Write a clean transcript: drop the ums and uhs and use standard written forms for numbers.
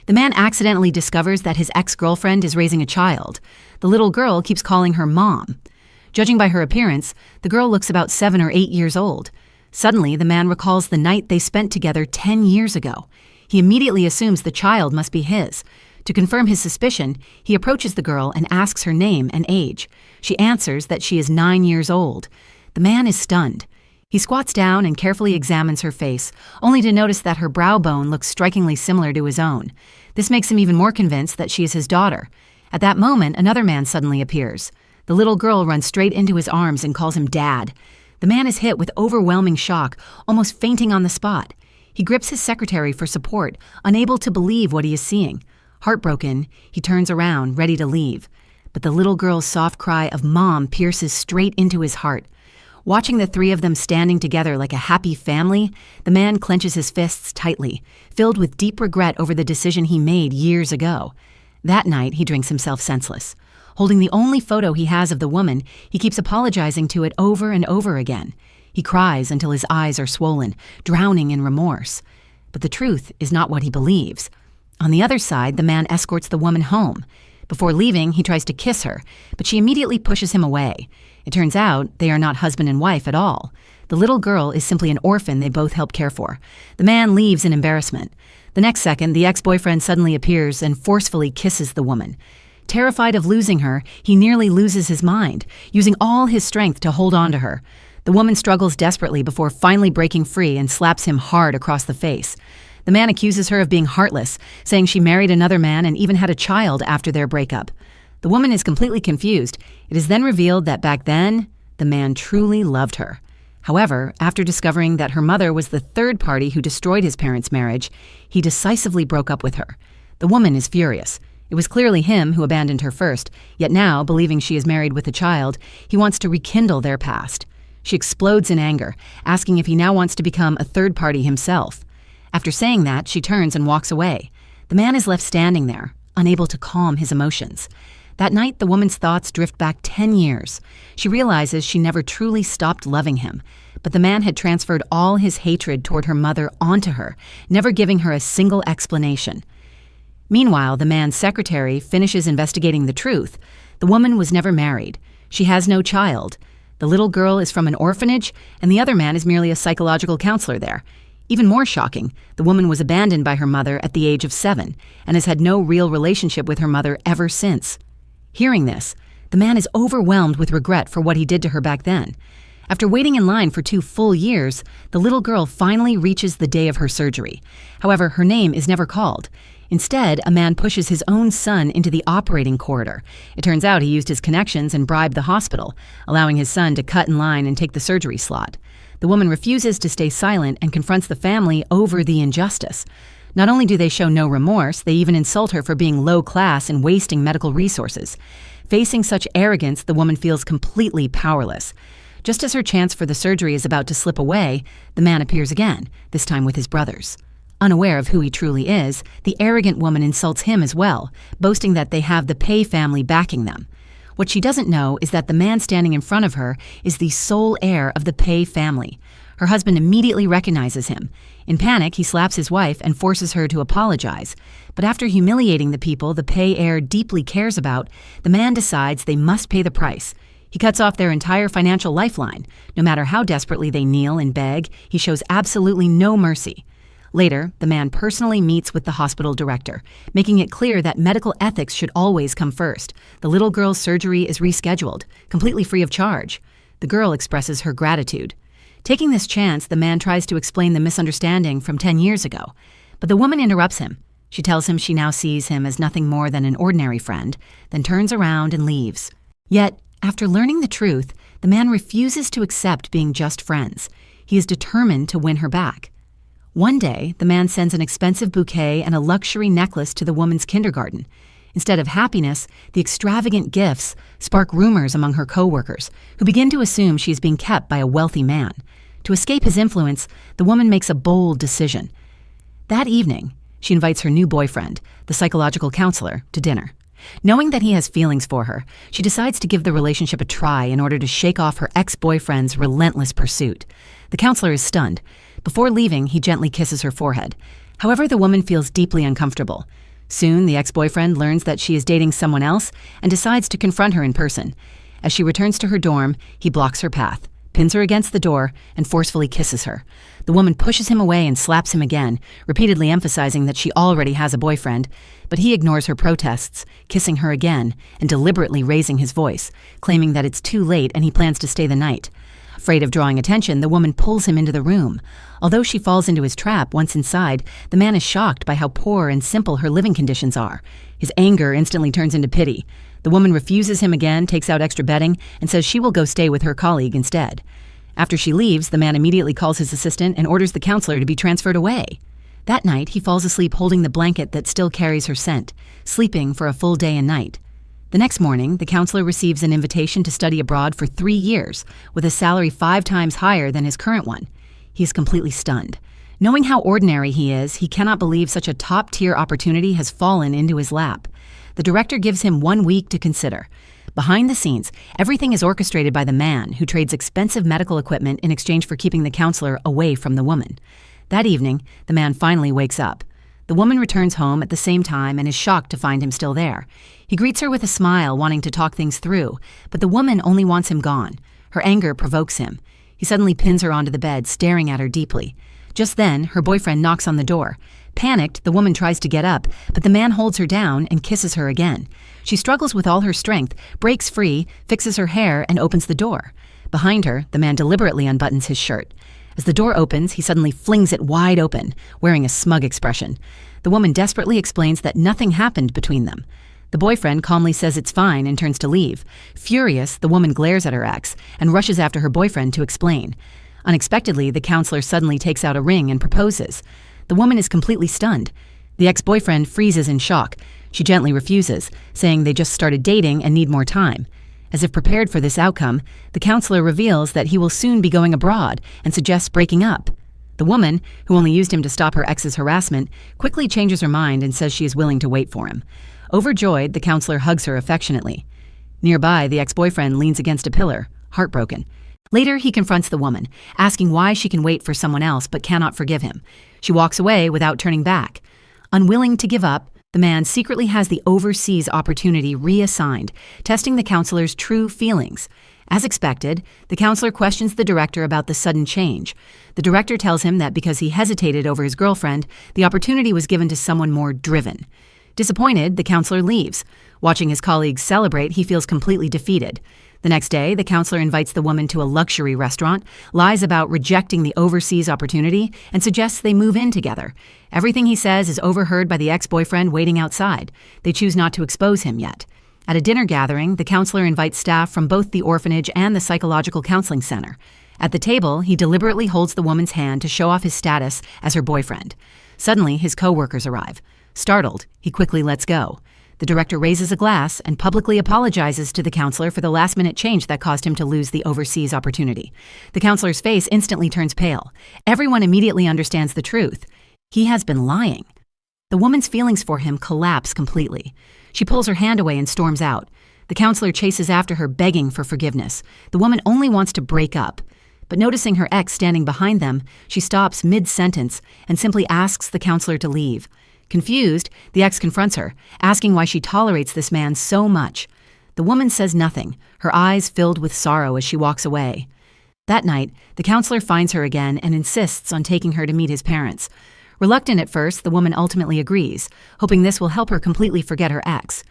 The man accidentally discovers that his ex-girlfriend is raising a child. The little girl keeps calling her mom. Judging by her appearance, the girl looks about 7 or 8 years old. Suddenly, the man recalls the night they spent together 10 years ago. He immediately assumes the child must be his. To confirm his suspicion, he approaches the girl and asks her name and age. She answers that she is 9 years old. The man is stunned. He squats down and carefully examines her face, only to notice that her brow bone looks strikingly similar to his own. This makes him even more convinced that she is his daughter. At that moment, another man suddenly appears. The little girl runs straight into his arms and calls him Dad. The man is hit with overwhelming shock, almost fainting on the spot. He grips his secretary for support, unable to believe what he is seeing. Heartbroken, he turns around, ready to leave. But the little girl's soft cry of Mom pierces straight into his heart. Watching the three of them standing together like a happy family, the man clenches his fists tightly, filled with deep regret over the decision he made years ago. That night, he drinks himself senseless. Holding the only photo he has of the woman, he keeps apologizing to it over and over again. He cries until his eyes are swollen, drowning in remorse. But the truth is not what he believes. On the other side, the man escorts the woman home. Before leaving, he tries to kiss her, but she immediately pushes him away. It turns out they are not husband and wife at all. The little girl is simply an orphan they both help care for. The man leaves in embarrassment. The next second, the ex-boyfriend suddenly appears and forcefully kisses the woman. Terrified of losing her, he nearly loses his mind, using all his strength to hold on to her. The woman struggles desperately before finally breaking free and slaps him hard across the face. The man accuses her of being heartless, saying she married another man and even had a child after their breakup. The woman is completely confused. It is then revealed that back then, the man truly loved her. However, after discovering that her mother was the third party who destroyed his parents' marriage, he decisively broke up with her. The woman is furious. It was clearly him who abandoned her first, yet now, believing she is married with a child, he wants to rekindle their past. She explodes in anger, asking if he now wants to become a third party himself. After saying that, she turns and walks away. The man is left standing there, unable to calm his emotions. That night, the woman's thoughts drift back 10 years. She realizes she never truly stopped loving him, but the man had transferred all his hatred toward her mother onto her, never giving her a single explanation. Meanwhile, the man's secretary finishes investigating the truth. The woman was never married. She has no child. The little girl is from an orphanage, and the other man is merely a psychological counselor there. Even more shocking, the woman was abandoned by her mother at the age of 7 and has had no real relationship with her mother ever since. Hearing this, the man is overwhelmed with regret for what he did to her back then. After waiting in line for 2 full years, the little girl finally reaches the day of her surgery. However, her name is never called. Instead, a man pushes his own son into the operating corridor. It turns out he used his connections and bribed the hospital, allowing his son to cut in line and take the surgery slot. The woman refuses to stay silent and confronts the family over the injustice. Not only do they show no remorse, they even insult her for being low class and wasting medical resources. Facing such arrogance, the woman feels completely powerless. Just as her chance for the surgery is about to slip away, the man appears again, this time with his brothers. Unaware of who he truly is, the arrogant woman insults him as well, boasting that they have the Pei family backing them. What she doesn't know is that the man standing in front of her is the sole heir of the Pei family. Her husband immediately recognizes him. In panic, he slaps his wife and forces her to apologize. But after humiliating the people the Pei heir deeply cares about, the man decides they must pay the price. He cuts off their entire financial lifeline. No matter how desperately they kneel and beg, he shows absolutely no mercy. Later, the man personally meets with the hospital director, making it clear that medical ethics should always come first. The little girl's surgery is rescheduled, completely free of charge. The girl expresses her gratitude. Taking this chance, the man tries to explain the misunderstanding from 10 years ago. But the woman interrupts him. She tells him she now sees him as nothing more than an ordinary friend, then turns around and leaves. Yet, after learning the truth, the man refuses to accept being just friends. He is determined to win her back. One day, the man sends an expensive bouquet and a luxury necklace to the woman's kindergarten. Instead of happiness, the extravagant gifts spark rumors among her co-workers, who begin to assume she is being kept by a wealthy man. To escape his influence, the woman makes a bold decision. That evening, she invites her new boyfriend, the psychological counselor, to dinner. Knowing that he has feelings for her, she decides to give the relationship a try in order to shake off her ex-boyfriend's relentless pursuit. The counselor is stunned. Before leaving, he gently kisses her forehead. However, the woman feels deeply uncomfortable. Soon, the ex-boyfriend learns that she is dating someone else and decides to confront her in person. As she returns to her dorm, he blocks her path, pins her against the door, and forcefully kisses her. The woman pushes him away and slaps him again, repeatedly emphasizing that she already has a boyfriend, but he ignores her protests, kissing her again and deliberately raising his voice, claiming that it's too late and he plans to stay the night. Afraid of drawing attention, the woman pulls him into the room. Although she falls into his trap once inside, the man is shocked by how poor and simple her living conditions are. His anger instantly turns into pity. The woman refuses him again, takes out extra bedding, and says she will go stay with her colleague instead. After she leaves, the man immediately calls his assistant and orders the counselor to be transferred away. That night, he falls asleep holding the blanket that still carries her scent, sleeping for a full day and night. The next morning, the counselor receives an invitation to study abroad for 3 years, with a salary 5 times higher than his current one. He is completely stunned. Knowing how ordinary he is, he cannot believe such a top-tier opportunity has fallen into his lap. The director gives him 1 week to consider. Behind the scenes, everything is orchestrated by the man who trades expensive medical equipment in exchange for keeping the counselor away from the woman. That evening, the man finally wakes up. The woman returns home at the same time and is shocked to find him still there. He greets her with a smile, wanting to talk things through, but the woman only wants him gone. Her anger provokes him. He suddenly pins her onto the bed, staring at her deeply. Just then, her boyfriend knocks on the door. Panicked, the woman tries to get up, but the man holds her down and kisses her again. She struggles with all her strength, breaks free, fixes her hair, and opens the door. Behind her, the man deliberately unbuttons his shirt. As the door opens, he suddenly flings it wide open, wearing a smug expression. The woman desperately explains that nothing happened between them. The boyfriend calmly says it's fine and turns to leave. Furious, the woman glares at her ex and rushes after her boyfriend to explain. Unexpectedly, the counselor suddenly takes out a ring and proposes. The woman is completely stunned. The ex-boyfriend freezes in shock. She gently refuses, saying they just started dating and need more time. As if prepared for this outcome, the counselor reveals that he will soon be going abroad and suggests breaking up. The woman, who only used him to stop her ex's harassment, quickly changes her mind and says she is willing to wait for him. Overjoyed, the counselor hugs her affectionately. Nearby, the ex-boyfriend leans against a pillar, heartbroken. Later, he confronts the woman, asking why she can wait for someone else but cannot forgive him. She walks away without turning back. Unwilling to give up, the man secretly has the overseas opportunity reassigned, testing the counselor's true feelings. As expected, the counselor questions the director about the sudden change. The director tells him that because he hesitated over his girlfriend, the opportunity was given to someone more driven. Disappointed, the counselor leaves. Watching his colleagues celebrate, he feels completely defeated. The next day, the counselor invites the woman to a luxury restaurant, lies about rejecting the overseas opportunity, and suggests they move in together. Everything he says is overheard by the ex-boyfriend waiting outside. They choose not to expose him yet. At a dinner gathering, the counselor invites staff from both the orphanage and the psychological counseling center. At the table, he deliberately holds the woman's hand to show off his status as her boyfriend. Suddenly, his co-workers arrive. Startled, he quickly lets go. The director raises a glass and publicly apologizes to the counselor for the last-minute change that caused him to lose the overseas opportunity. The counselor's face instantly turns pale. Everyone immediately understands the truth. He has been lying. The woman's feelings for him collapse completely. She pulls her hand away and storms out. The counselor chases after her, begging for forgiveness. The woman only wants to break up. But noticing her ex standing behind them, she stops mid-sentence and simply asks the counselor to leave. Confused, the ex confronts her, asking why she tolerates this man so much. The woman says nothing, her eyes filled with sorrow as she walks away. That night, the counselor finds her again and insists on taking her to meet his parents. Reluctant at first, the woman ultimately agrees, hoping this will help her completely forget her ex.